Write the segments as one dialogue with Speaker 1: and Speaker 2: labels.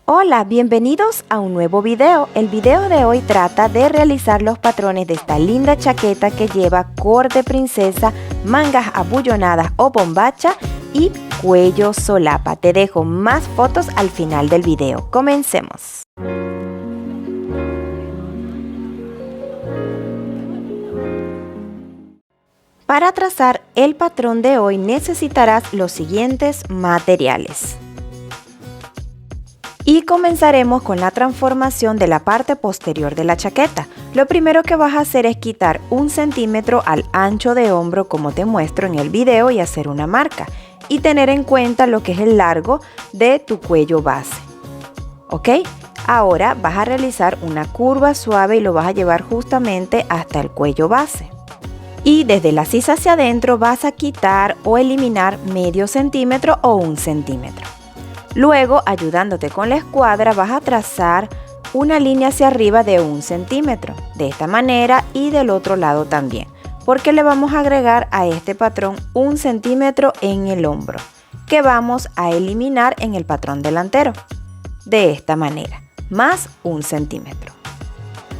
Speaker 1: Hola, bienvenidos a un nuevo video. El video de hoy trata de realizar los patrones de esta linda chaqueta que lleva corte princesa, mangas abullonadas o bombacha y cuello solapa. Te dejo más fotos al final del video. Comencemos. Para trazar el patrón de hoy necesitarás los siguientes materiales. Y comenzaremos con la transformación de la parte posterior de la chaqueta. Lo primero que vas a hacer es quitar 1 centímetro al ancho de hombro como te muestro en el video y hacer una marca. Y tener en cuenta lo que es el largo de tu cuello base. ¿Ok? Ahora vas a realizar una curva suave y lo vas a llevar justamente hasta el cuello base. Y desde la sisa hacia adentro vas a quitar o eliminar medio centímetro o 1 centímetro. Luego, ayudándote con la escuadra, vas a trazar una línea hacia arriba de 1 centímetro, de esta manera y del otro lado también, porque le vamos a agregar a este patrón 1 centímetro en el hombro, que vamos a eliminar en el patrón delantero, de esta manera, más 1 centímetro.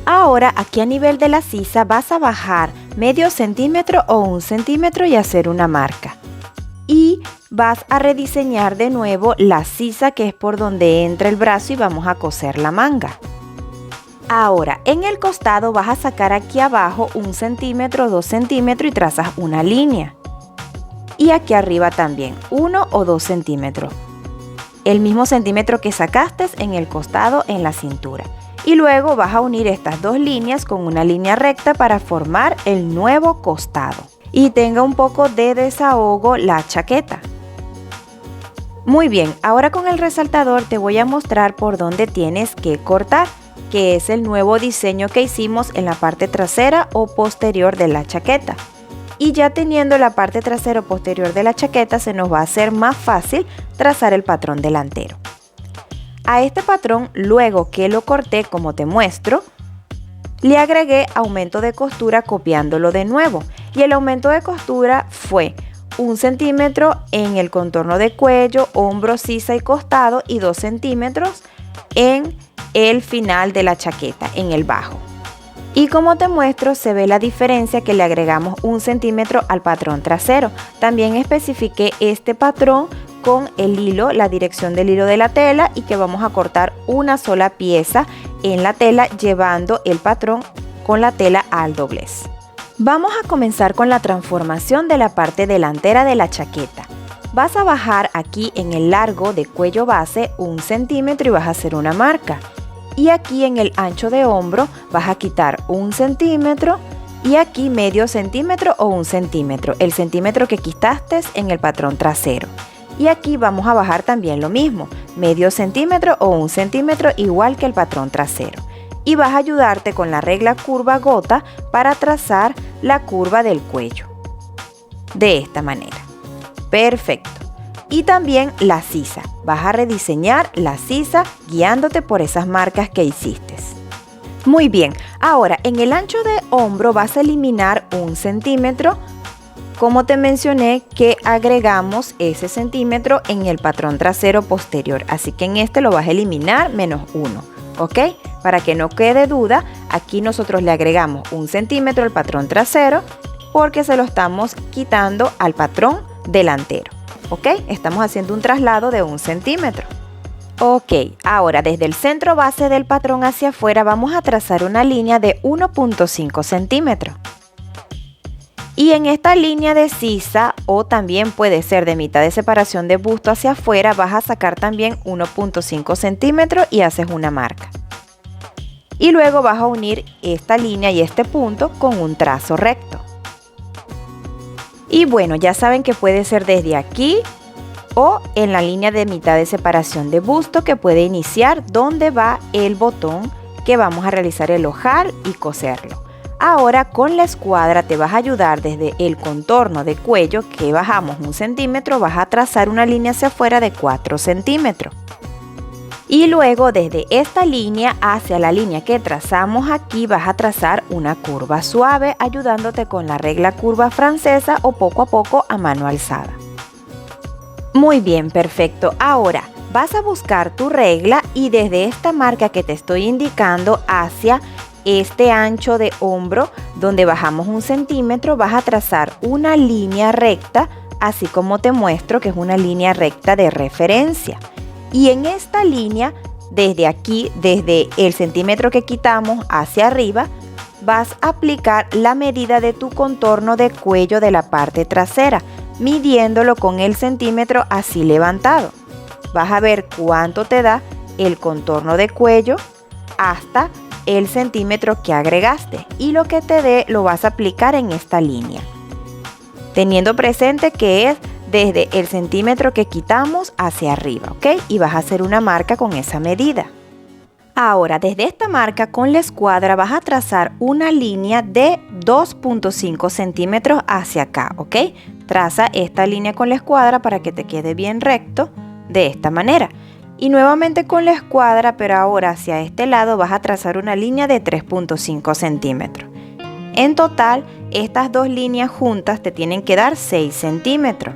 Speaker 1: Ahora, aquí a nivel de la sisa vas a bajar medio centímetro o 1 centímetro y hacer una marca. Y vas a rediseñar de nuevo la sisa que es por donde entra el brazo y vamos a coser la manga. Ahora en el costado vas a sacar aquí abajo 1 centímetro, 2 centímetros y trazas una línea. Y aquí arriba también 1 o 2 centímetros. El mismo centímetro que sacaste en el costado en la cintura. Y luego vas a unir estas dos líneas con una línea recta para formar el nuevo costado. Y tenga un poco de desahogo la chaqueta. Muy bien, ahora con el resaltador te voy a mostrar por dónde tienes que cortar, que es el nuevo diseño que hicimos en la parte trasera o posterior de la chaqueta. Y ya teniendo la parte trasera o posterior de la chaqueta se nos va a hacer más fácil trazar el patrón delantero. A este patrón, luego que lo corté como te muestro, le agregué aumento de costura copiándolo de nuevo. Y el aumento de costura fue 1 centímetro en el contorno de cuello, hombro, sisa y costado y 2 centímetros en el final de la chaqueta, en el bajo. Y como te muestro se ve la diferencia que le agregamos 1 centímetro al patrón trasero. También especifiqué este patrón con el hilo, la dirección del hilo de la tela y que vamos a cortar una sola pieza en la tela llevando el patrón con la tela al doblez. Vamos a comenzar con la transformación de la parte delantera de la chaqueta. Vas a bajar aquí en el largo de cuello base 1 centímetro y vas a hacer una marca. Y aquí en el ancho de hombro vas a quitar 1 centímetro y aquí medio centímetro o 1 centímetro, el centímetro que quitaste en el patrón trasero. Y aquí vamos a bajar también lo mismo, medio centímetro o 1 centímetro igual que el patrón trasero. Y vas a ayudarte con la regla curva gota para trazar la curva del cuello. De esta manera. Perfecto. Y también la sisa. Vas a rediseñar la sisa guiándote por esas marcas que hiciste. Muy bien. Ahora en el ancho de hombro vas a eliminar 1 centímetro. Como te mencioné que agregamos ese centímetro en el patrón trasero posterior. Así que en este lo vas a eliminar menos 1. ¿Ok? Para que no quede duda, aquí nosotros le agregamos 1 centímetro al patrón trasero porque se lo estamos quitando al patrón delantero. ¿Ok? Estamos haciendo un traslado de 1 centímetro. Ok, ahora desde el centro base del patrón hacia afuera vamos a trazar una línea de 1.5 centímetros. Y en esta línea de sisa o también puede ser de mitad de separación de busto hacia afuera vas a sacar también 1.5 centímetros y haces una marca. Y luego vas a unir esta línea y este punto con un trazo recto. Y bueno, ya saben que puede ser desde aquí o en la línea de mitad de separación de busto que puede iniciar donde va el botón que vamos a realizar el ojal y coserlo. Ahora con la escuadra te vas a ayudar desde el contorno de cuello que bajamos 1 centímetro, vas a trazar una línea hacia afuera de 4 centímetros. Y luego desde esta línea hacia la línea que trazamos aquí vas a trazar una curva suave ayudándote con la regla curva francesa o poco a poco a mano alzada. Muy bien, perfecto. Ahora Vas a buscar tu regla y desde esta marca que te estoy indicando hacia este ancho de hombro, donde bajamos 1 centímetro, vas a trazar una línea recta, así como te muestro que es una línea recta de referencia. Y en esta línea, desde aquí, desde el centímetro que quitamos hacia arriba, vas a aplicar la medida de tu contorno de cuello de la parte trasera, midiéndolo con el centímetro así levantado. Vas a ver cuánto te da el contorno de cuello hasta el centímetro que agregaste, y lo que te dé lo vas a aplicar en esta línea, teniendo presente que es desde el centímetro que quitamos hacia arriba, ¿ok? Y vas a hacer una marca con esa medida. Ahora, desde esta marca con la escuadra vas a trazar una línea de 2.5 centímetros hacia acá, ¿ok? Traza esta línea con la escuadra para que te quede bien recto de esta manera. Y nuevamente con la escuadra, pero ahora hacia este lado vas a trazar una línea de 3.5 centímetros. En total, estas dos líneas juntas te tienen que dar 6 centímetros.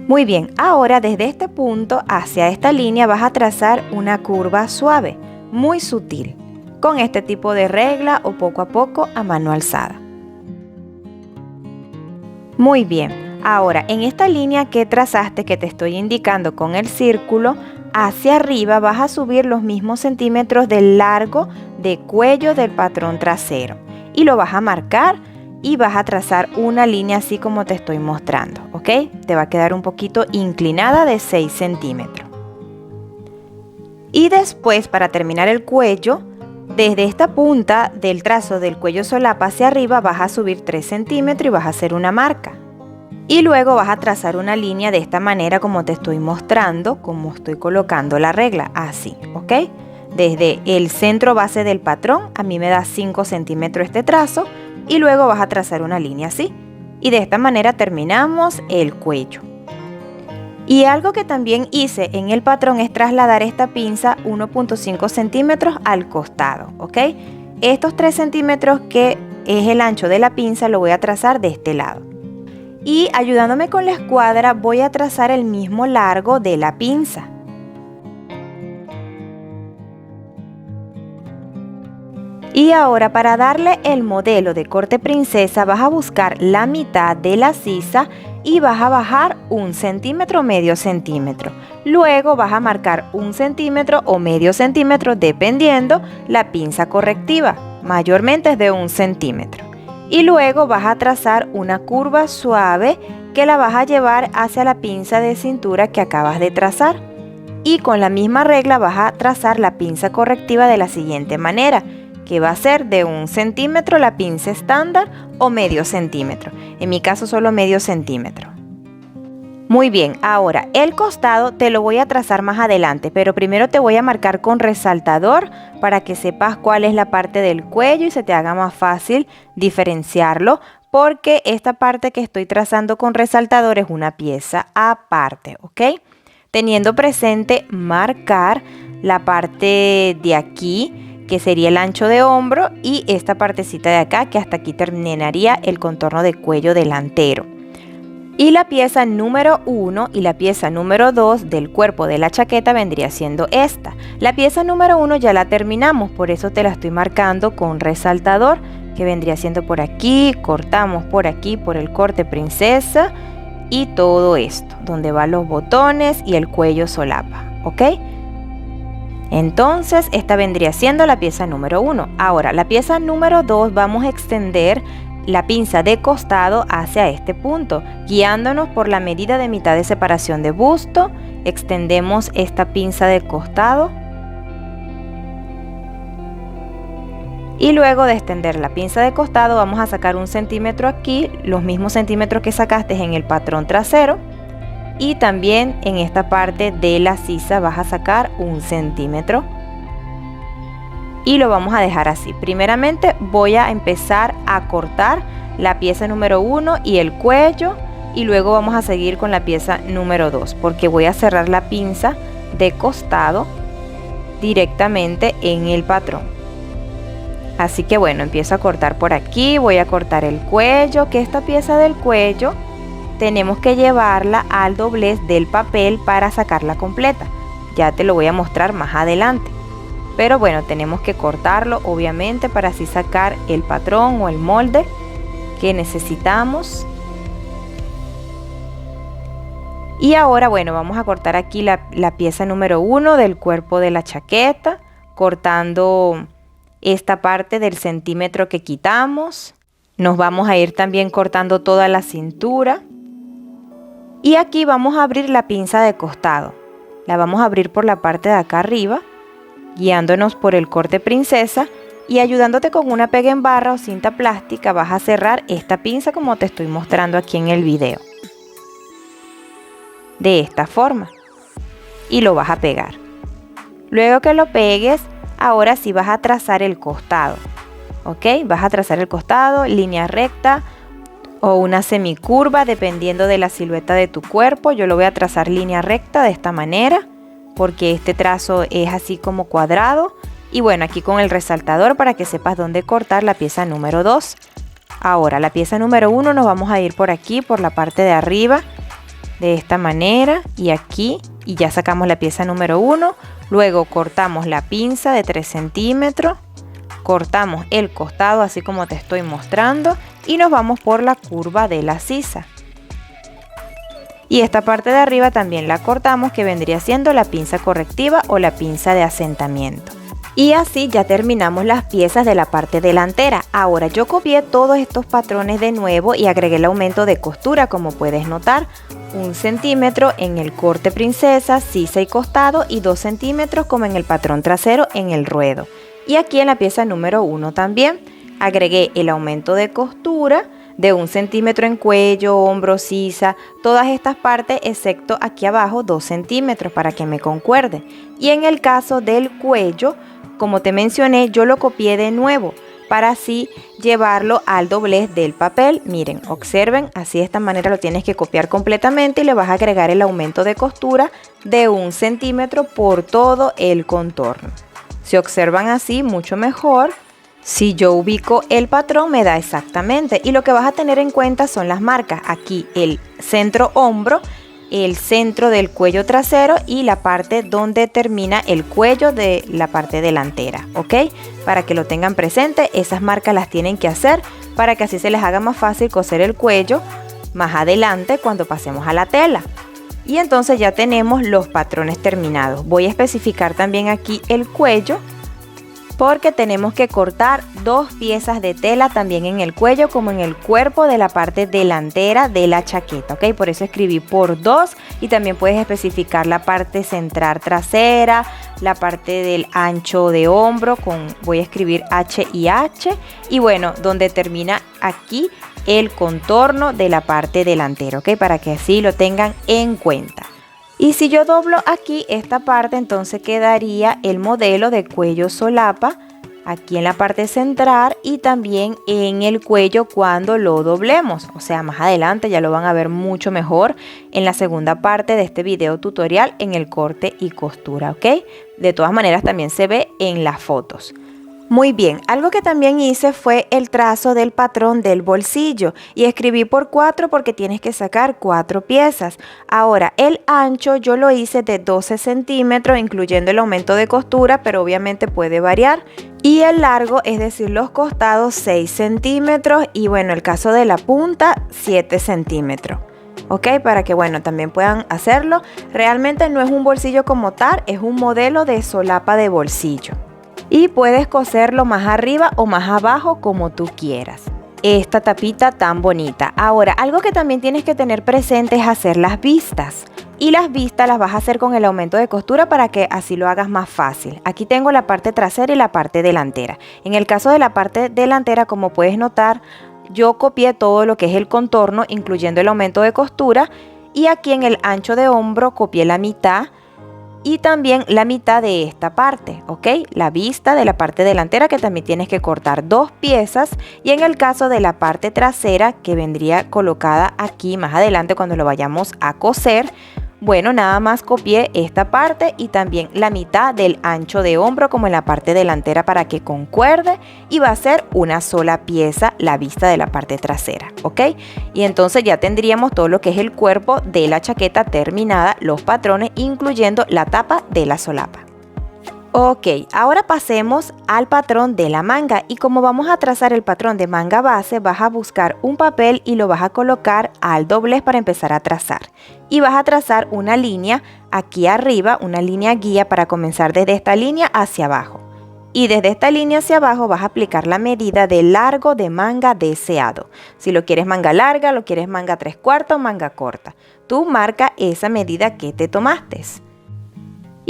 Speaker 1: Muy bien, ahora desde este punto hacia esta línea vas a trazar una curva suave, muy sutil, con este tipo de regla o poco a poco a mano alzada. Muy bien, ahora en esta línea que trazaste, que te estoy indicando con el círculo, hacia arriba vas a subir los mismos centímetros del largo de cuello del patrón trasero y lo vas a marcar y vas a trazar una línea así como te estoy mostrando, ¿ok? Te va a quedar un poquito inclinada de 6 centímetros. Y después, para terminar el cuello, desde esta punta del trazo del cuello solapa hacia arriba vas a subir 3 centímetros y vas a hacer una marca. Y luego vas a trazar una línea de esta manera como te estoy mostrando, como estoy colocando la regla, así, ¿ok? Desde el centro base del patrón, a mí me da 5 centímetros este trazo, y luego vas a trazar una línea así. Y de esta manera terminamos el cuello. Y algo que también hice en el patrón es trasladar esta pinza 1.5 centímetros al costado, ¿ok? Estos 3 centímetros que es el ancho de la pinza lo voy a trazar de este lado. Y ayudándome con la escuadra voy a trazar el mismo largo de la pinza. Y ahora, para darle el modelo de corte princesa, vas a buscar la mitad de la sisa y vas a bajar 1 centímetro, medio centímetro. Luego vas a marcar 1 centímetro o medio centímetro dependiendo la pinza correctiva. Mayormente es de 1 centímetro. Y luego vas a trazar una curva suave que la vas a llevar hacia la pinza de cintura que acabas de trazar. Y con la misma regla vas a trazar la pinza correctiva de la siguiente manera, que va a ser de 1 centímetro la pinza estándar o medio centímetro. En mi caso solo medio centímetro. Muy bien, ahora el costado te lo voy a trazar más adelante, pero primero te voy a marcar con resaltador para que sepas cuál es la parte del cuello y se te haga más fácil diferenciarlo, porque esta parte que estoy trazando con resaltador es una pieza aparte, ¿ok? Teniendo presente marcar la parte de aquí, que sería el ancho de hombro, y esta partecita de acá, que hasta aquí terminaría el contorno de cuello delantero. Y la pieza número 1 y la pieza número 2 del cuerpo de la chaqueta vendría siendo esta. La pieza número 1 ya la terminamos, por eso te la estoy marcando con resaltador, que vendría siendo por aquí, cortamos por aquí por el corte princesa y todo esto, donde van los botones y el cuello solapa, ¿ok? Entonces esta vendría siendo la pieza número 1. Ahora, la pieza número 2 vamos a extender la pinza de costado hacia este punto, guiándonos por la medida de mitad de separación de busto. Extendemos esta pinza de costado y luego de extender la pinza de costado vamos a sacar 1 centímetro aquí, los mismos centímetros que sacaste en el patrón trasero, y también en esta parte de la sisa vas a sacar 1 centímetro. Y lo vamos a dejar así. Primeramente voy a empezar a cortar la pieza número 1 y el cuello, y luego vamos a seguir con la pieza número 2, porque voy a cerrar la pinza de costado directamente en el patrón. Así que bueno, empiezo a cortar por aquí, voy a cortar el cuello, que esta pieza del cuello tenemos que llevarla al doblez del papel para sacarla completa. ya te lo voy a mostrar más adelante. Pero bueno, tenemos que cortarlo obviamente para así sacar el patrón o el molde que necesitamos. Y ahora bueno, vamos a cortar aquí la pieza número 1 del cuerpo de la chaqueta, cortando esta parte del centímetro que quitamos. Nos vamos a ir también cortando toda la cintura. Y aquí vamos a abrir la pinza de costado. La vamos a abrir por la parte de acá arriba, guiándonos por el corte princesa, y ayudándote con una pega en barra o cinta plástica vas a cerrar esta pinza como te estoy mostrando aquí en el video. De esta forma. Y lo vas a pegar. Luego que lo pegues, ahora sí vas a trazar el costado. ¿Ok? Vas a trazar el costado, línea recta o una semicurva dependiendo de la silueta de tu cuerpo. Yo lo voy a trazar línea recta de esta manera porque este trazo es así como cuadrado. Y bueno, aquí con el resaltador para que sepas dónde cortar la pieza número 2. Ahora la pieza número 1 nos vamos a ir por aquí, por la parte de arriba, de esta manera y aquí, y ya sacamos la pieza número 1. Luego cortamos la pinza de 3 centímetros, cortamos el costado así como te estoy mostrando y nos vamos por la curva de la sisa. Y esta parte de arriba también la cortamos, que vendría siendo la pinza correctiva o la pinza de asentamiento. Y así ya terminamos las piezas de la parte delantera. Ahora yo copié todos estos patrones de nuevo y agregué el aumento de costura, como puedes notar. 1 centímetro en el corte princesa, sisa y costado, y 2 centímetros como en el patrón trasero en el ruedo. Y aquí en la pieza número 1 también agregué el aumento de costura de 1 centímetro en cuello, hombro, sisa, todas estas partes excepto aquí abajo 2 centímetros para que me concuerde. Y en el caso del cuello, como te mencioné, yo lo copié de nuevo para así llevarlo al doblez del papel. Miren, observen, así de esta manera lo tienes que copiar completamente y le vas a agregar el aumento de costura de 1 centímetro por todo el contorno. Si observan así, mucho mejor. Si yo ubico el patrón me da exactamente, y lo que vas a tener en cuenta son las marcas. Aquí el centro hombro, el centro del cuello trasero y la parte donde termina el cuello de la parte delantera, ¿ok? Para que lo tengan presente, esas marcas las tienen que hacer para que así se les haga más fácil coser el cuello más adelante cuando pasemos a la tela. Y entonces ya tenemos los patrones terminados. Voy a especificar también aquí el cuello, porque tenemos que cortar 2 piezas de tela también en el cuello como en el cuerpo de la parte delantera de la chaqueta, ¿ok? Por eso escribí por 2, y también puedes especificar la parte central trasera, la parte del ancho de hombro, voy a escribir H y H, y bueno, donde termina aquí el contorno de la parte delantera, ¿ok? Para que así lo tengan en cuenta. Y si yo doblo aquí esta parte, entonces quedaría el modelo de cuello solapa aquí en la parte central y también en el cuello cuando lo doblemos. O sea, más adelante ya lo van a ver mucho mejor en la segunda parte de este video tutorial en el corte y costura, ¿ok? De todas maneras también se ve en las fotos. Muy bien, algo que también hice fue el trazo del patrón del bolsillo y escribí por 4 porque tienes que sacar 4 piezas. Ahora, el ancho yo lo hice de 12 centímetros incluyendo el aumento de costura, pero obviamente puede variar. Y el largo, es decir, los costados 6 centímetros y bueno, el caso de la punta 7 centímetros. ¿Ok? Para que bueno, también puedan hacerlo. Realmente no es un bolsillo como tal, es un modelo de solapa de bolsillo. Y puedes coserlo más arriba o más abajo como tú quieras. Esta tapita tan bonita. Ahora, algo que también tienes que tener presente es hacer las vistas. Y las vistas las vas a hacer con el aumento de costura para que así lo hagas más fácil. Aquí tengo la parte trasera y la parte delantera. En el caso de la parte delantera, como puedes notar, yo copié todo lo que es el contorno, incluyendo el aumento de costura. Y aquí en el ancho de hombro copié la mitad. Y también la mitad de esta parte, ¿ok? La vista de la parte delantera, que también tienes que cortar 2 piezas. Y en el caso de la parte trasera, que vendría colocada aquí más adelante cuando lo vayamos a coser, Bueno, nada más copié esta parte y también la mitad del ancho de hombro como en la parte delantera para que concuerde, y va a ser una sola pieza la vista de la parte trasera, ¿ok? Y entonces ya tendríamos todo lo que es el cuerpo de la chaqueta terminada, los patrones, incluyendo la tapa de la solapa. Ok, ahora pasemos al patrón de la manga, y como vamos a trazar el patrón de manga base, vas a buscar un papel y lo vas a colocar al doblez para empezar a trazar. Y vas a trazar una línea aquí arriba, una línea guía para comenzar desde esta línea hacia abajo. Y desde esta línea hacia abajo vas a aplicar la medida de largo de manga deseado. Si lo quieres manga larga, lo quieres manga 3/4 o manga corta. Tú marca esa medida que te tomaste.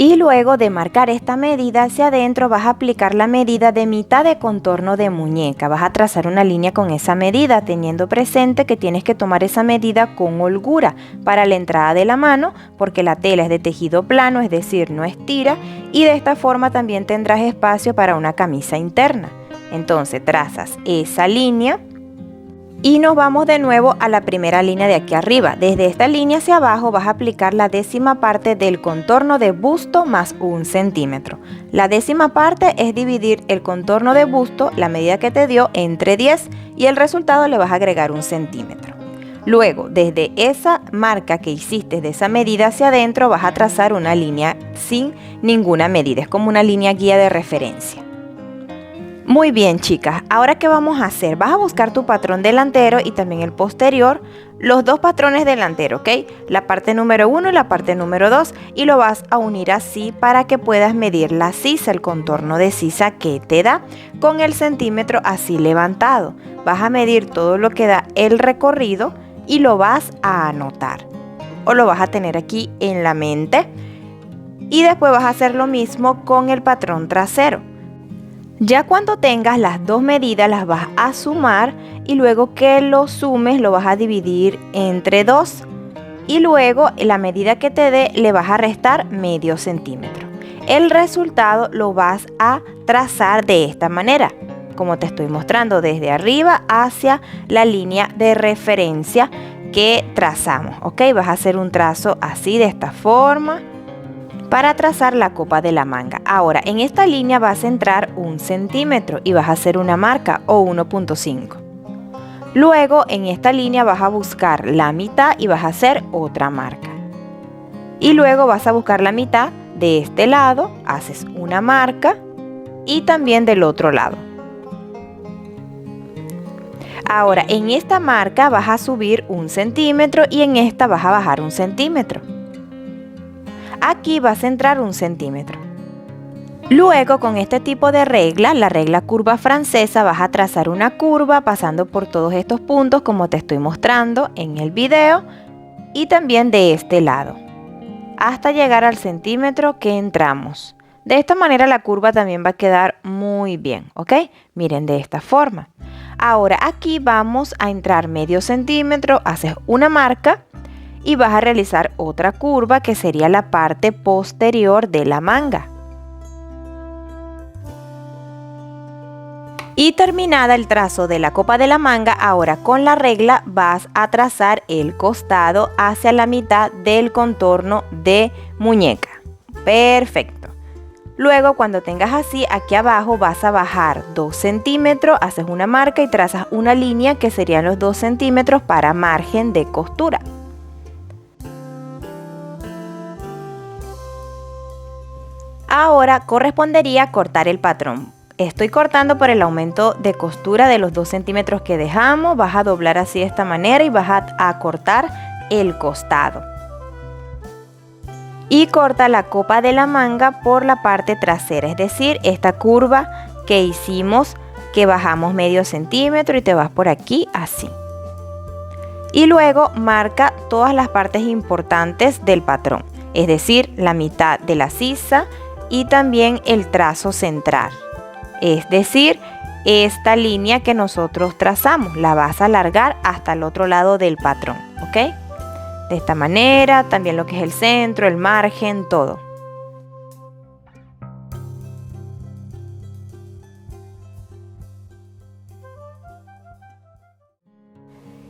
Speaker 1: Y luego de marcar esta medida hacia adentro vas a aplicar la medida de mitad de contorno de muñeca. Vas a trazar una línea con esa medida, teniendo presente que tienes que tomar esa medida con holgura para la entrada de la mano, porque la tela es de tejido plano, es decir, no estira, y de esta forma también tendrás espacio para una camisa interna. Entonces trazas esa línea y nos vamos de nuevo a la primera línea de aquí arriba. Desde esta línea hacia abajo vas a aplicar la décima parte del contorno de busto más 1 centímetro. La décima parte es dividir el contorno de busto, la medida que te dio, entre 10, y el resultado le vas a agregar 1 centímetro. Luego, desde esa marca que hiciste de esa medida hacia adentro, vas a trazar una línea sin ninguna medida. Es como una línea guía de referencia. Muy bien, chicas, ahora ¿qué vamos a hacer? Vas a buscar tu patrón delantero y también el posterior, los dos patrones delanteros, ¿ok? La parte número 1 y la parte número 2, y lo vas a unir así para que puedas medir la sisa, el contorno de sisa que te da, con el centímetro así levantado. Vas a medir todo lo que da el recorrido y lo vas a anotar, o lo vas a tener aquí en la mente, y después vas a hacer lo mismo con el patrón trasero. Ya cuando tengas las dos medidas las vas a sumar, y luego que lo sumes lo vas a dividir entre 2, y luego la medida que te dé le vas a restar medio centímetro. El resultado lo vas a trazar de esta manera, como te estoy mostrando, desde arriba hacia la línea de referencia que trazamos, ¿ok? Vas a hacer un trazo así, de esta forma, para trazar la copa de la manga. Ahora, en esta línea vas a centrar 1 centímetro y vas a hacer una marca, o 1.5. Luego, en esta línea vas a buscar la mitad y vas a hacer otra marca. Y luego vas a buscar la mitad de este lado, haces una marca, y también del otro lado. Ahora, en esta marca vas a subir 1 centímetro y en esta vas a bajar 1 centímetro. Aquí vas a centrar 1 centímetro. Luego, con este tipo de regla, la regla curva francesa, vas a trazar una curva pasando por todos estos puntos como te estoy mostrando en el video, y también de este lado, hasta llegar al centímetro que entramos. De esta manera la curva también va a quedar muy bien, ¿ok? Miren, de esta forma. Ahora aquí vamos a entrar medio centímetro, haces una marca y vas a realizar otra curva que sería la parte posterior de la manga. Y terminada el trazo de la copa de la manga, ahora con la regla vas a trazar el costado hacia la mitad del contorno de muñeca. Perfecto. Luego, cuando tengas así, aquí abajo vas a bajar 2 centímetros, haces una marca y trazas una línea que serían los 2 centímetros para margen de costura. Ahora correspondería cortar el patrón. Estoy cortando por el aumento de costura de los 2 centímetros que dejamos. Vas a doblar así de esta manera y vas a cortar el costado. Y corta la copa de la manga por la parte trasera, es decir, esta curva que hicimos, que bajamos medio centímetro y te vas por aquí así. Y luego marca todas las partes importantes del patrón, es decir, la mitad de la sisa y también el trazo central. Es decir, esta línea que nosotros trazamos la vas a alargar hasta el otro lado del patrón, ¿ok? De esta manera, también lo que es el centro, el margen, todo.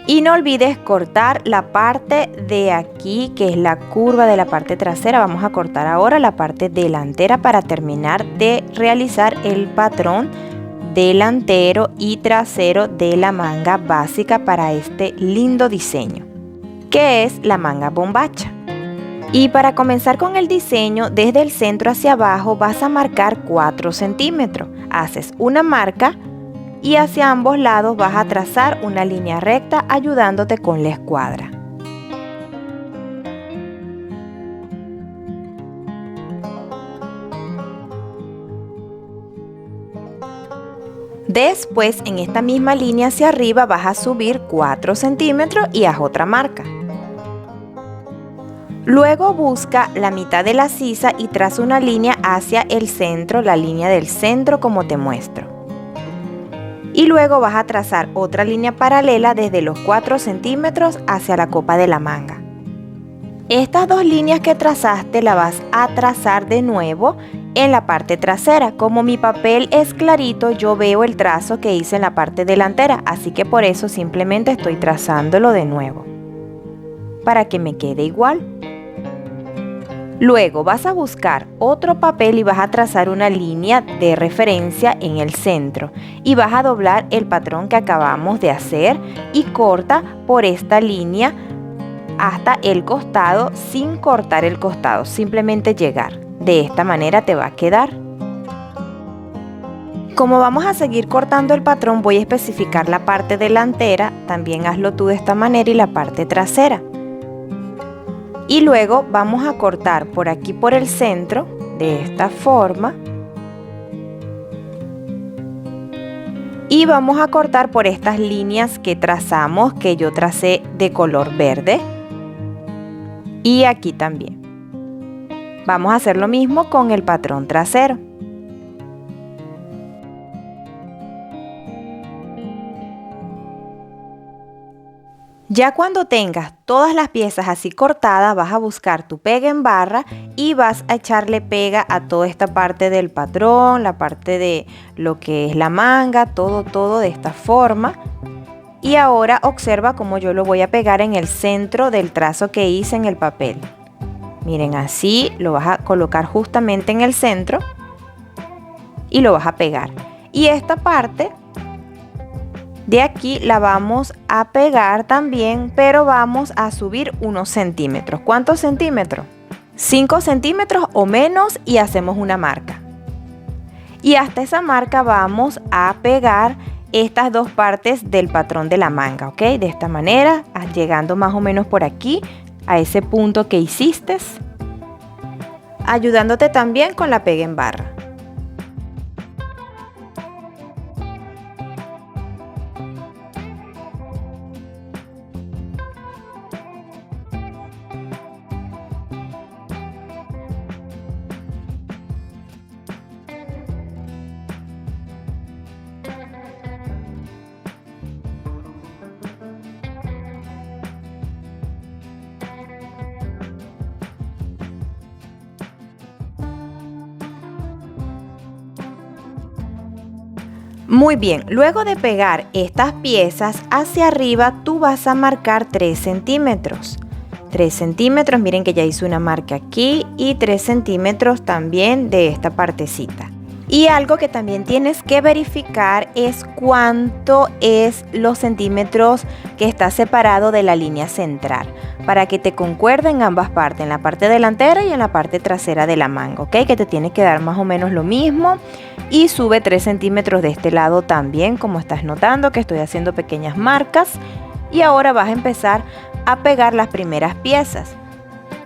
Speaker 1: Y no olvides cortar la parte de aquí, que es la curva de la parte trasera. Vamos a cortar ahora la parte delantera para terminar de realizar el patrón delantero y trasero de la manga básica para este lindo diseño, que es la manga bombacha. Y para comenzar con el diseño, desde el centro hacia abajo vas a marcar 4 centímetros. Haces una marca y hacia ambos lados vas a trazar una línea recta ayudándote con la escuadra. Después, en esta misma línea hacia arriba vas a subir 4 centímetros y haz otra marca. Luego busca la mitad de la sisa y traza una línea hacia el centro, la línea del centro como te muestro. Y luego vas a trazar otra línea paralela desde los 4 centímetros hacia la copa de la manga. Estas dos líneas que trazaste las vas a trazar de nuevo en la parte trasera. Como mi papel es clarito, yo veo el trazo que hice en la parte delantera, así que por eso simplemente estoy trazándolo de nuevo, para que me quede igual. Luego vas a buscar otro papel y vas a trazar una línea de referencia en el centro y vas a doblar el patrón que acabamos de hacer y corta por esta línea hasta el costado sin cortar el costado, simplemente llegar. De esta manera te va a quedar. Como vamos a seguir cortando el patrón, voy a especificar la parte delantera, también hazlo tú de esta manera, y la parte trasera. Y luego vamos a cortar por aquí por el centro, de esta forma. Y vamos a cortar por estas líneas que trazamos, que yo tracé de color verde. Y aquí también. Vamos a hacer lo mismo con el patrón trasero. Ya cuando tengas todas las piezas así cortadas, vas a buscar tu pega en barra y vas a echarle pega a toda esta parte del patrón, la parte de lo que es la manga, todo de esta forma. Y ahora observa cómo yo lo voy a pegar en el centro del trazo que hice en el papel. Miren, así lo vas a colocar justamente en el centro y lo vas a pegar. Y esta parte de aquí la vamos a pegar también, pero vamos a subir unos centímetros. ¿Cuántos centímetros? 5 centímetros o menos, y hacemos una marca. Y hasta esa marca vamos a pegar estas dos partes del patrón de la manga, ¿ok? De esta manera, llegando más o menos por aquí, a ese punto que hiciste, ayudándote también con la pega en barra. Muy bien, luego de pegar estas piezas hacia arriba, tú vas a marcar 3 centímetros. 3 centímetros, miren que ya hice una marca aquí, y 3 centímetros también de esta partecita. Y algo que también tienes que verificar es cuánto es los centímetros que está separado de la línea central, para que te concuerde en ambas partes, en la parte delantera y en la parte trasera de la manga, ¿ok? Que te tiene que dar más o menos lo mismo. Y sube 3 centímetros de este lado también, como estás notando que estoy haciendo pequeñas marcas. Y ahora vas a empezar a pegar las primeras piezas.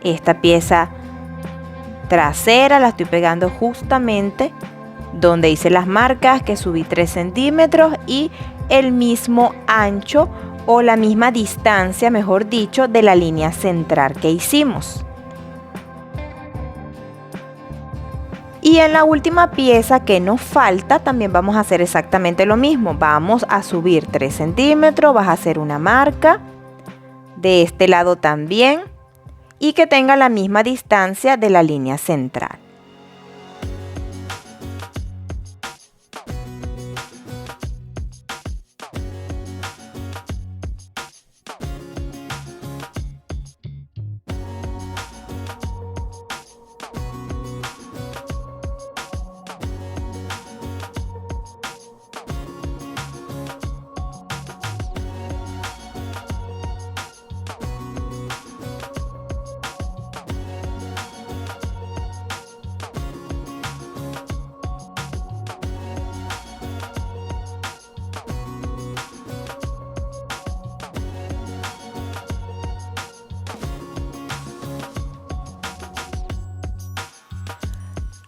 Speaker 1: Esta pieza trasera la estoy pegando justamente donde hice las marcas, que subí 3 centímetros, y el mismo ancho o la misma distancia, mejor dicho, de la línea central que hicimos. Y en la última pieza que nos falta también vamos a hacer exactamente lo mismo. Vamos a subir 3 centímetros, vas a hacer una marca de este lado también y que tenga la misma distancia de la línea central.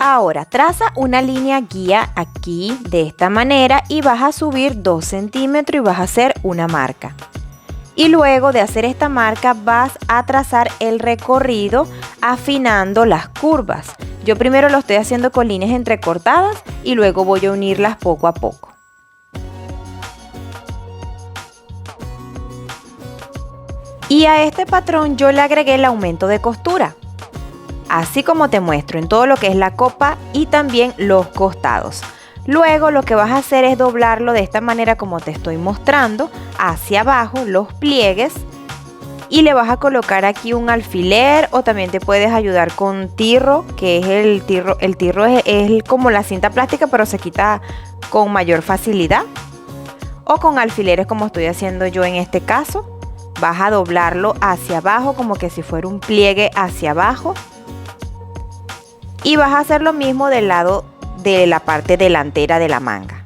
Speaker 1: Ahora traza una línea guía aquí de esta manera y vas a subir 2 centímetros y vas a hacer una marca. Y luego de hacer esta marca vas a trazar el recorrido afinando las curvas. Yo primero lo estoy haciendo con líneas entrecortadas y luego voy a unirlas poco a poco. Y a este patrón yo le agregué el aumento de costura, así como te muestro en todo lo que es la copa y también los costados. Luego lo que vas a hacer es doblarlo de esta manera como te estoy mostrando, hacia abajo los pliegues, y le vas a colocar aquí un alfiler o también te puedes ayudar con tirro, que es el tirro es como la cinta plástica pero se quita con mayor facilidad, o con alfileres como estoy haciendo yo en este caso. Vas a doblarlo hacia abajo como que si fuera un pliegue hacia abajo y vas a hacer lo mismo del lado de la parte delantera de la manga.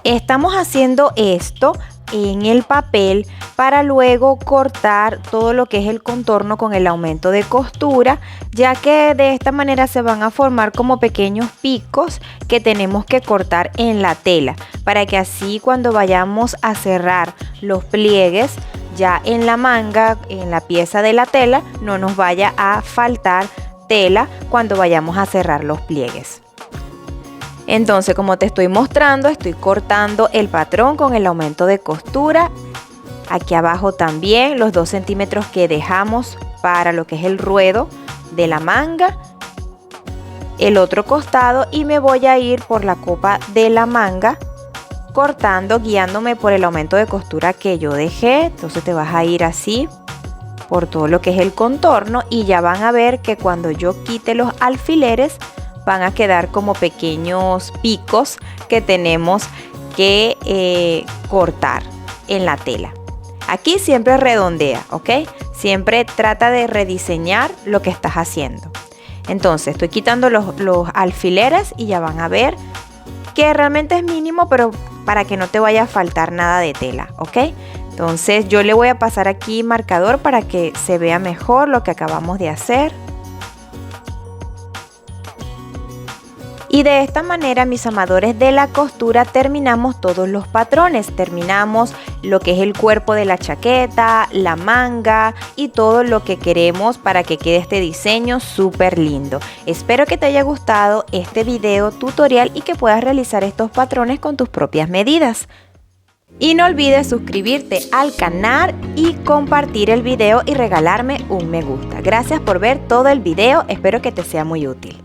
Speaker 1: Estamos haciendo esto en el papel para luego cortar todo lo que es el contorno con el aumento de costura, ya que de esta manera se van a formar como pequeños picos que tenemos que cortar en la tela, para que así cuando vayamos a cerrar los pliegues ya en la manga, en la pieza de la tela, no nos vaya a faltar tela cuando vayamos a cerrar los pliegues. Entonces, como te estoy mostrando, estoy cortando el patrón con el aumento de costura. Aquí abajo también los 2 centímetros que dejamos para lo que es el ruedo de la manga. El otro costado y me voy a ir por la copa de la manga cortando, guiándome por el aumento de costura que yo dejé. Entonces te vas a ir así por todo lo que es el contorno y ya van a ver que cuando yo quite los alfileres van a quedar como pequeños picos que tenemos que cortar en la tela. Aquí siempre redondea, ¿ok? Siempre trata de rediseñar lo que estás haciendo. Entonces estoy quitando los alfileres y ya van a ver que realmente es mínimo, pero para que no te vaya a faltar nada de tela, ¿ok? Entonces yo le voy a pasar aquí marcador para que se vea mejor lo que acabamos de hacer. Y de esta manera, mis amadores de la costura, terminamos todos los patrones. Terminamos lo que es el cuerpo de la chaqueta, la manga y todo lo que queremos para que quede este diseño súper lindo. Espero que te haya gustado este video tutorial y que puedas realizar estos patrones con tus propias medidas. Y no olvides suscribirte al canal y compartir el video y regalarme un me gusta. Gracias por ver todo el video, espero que te sea muy útil.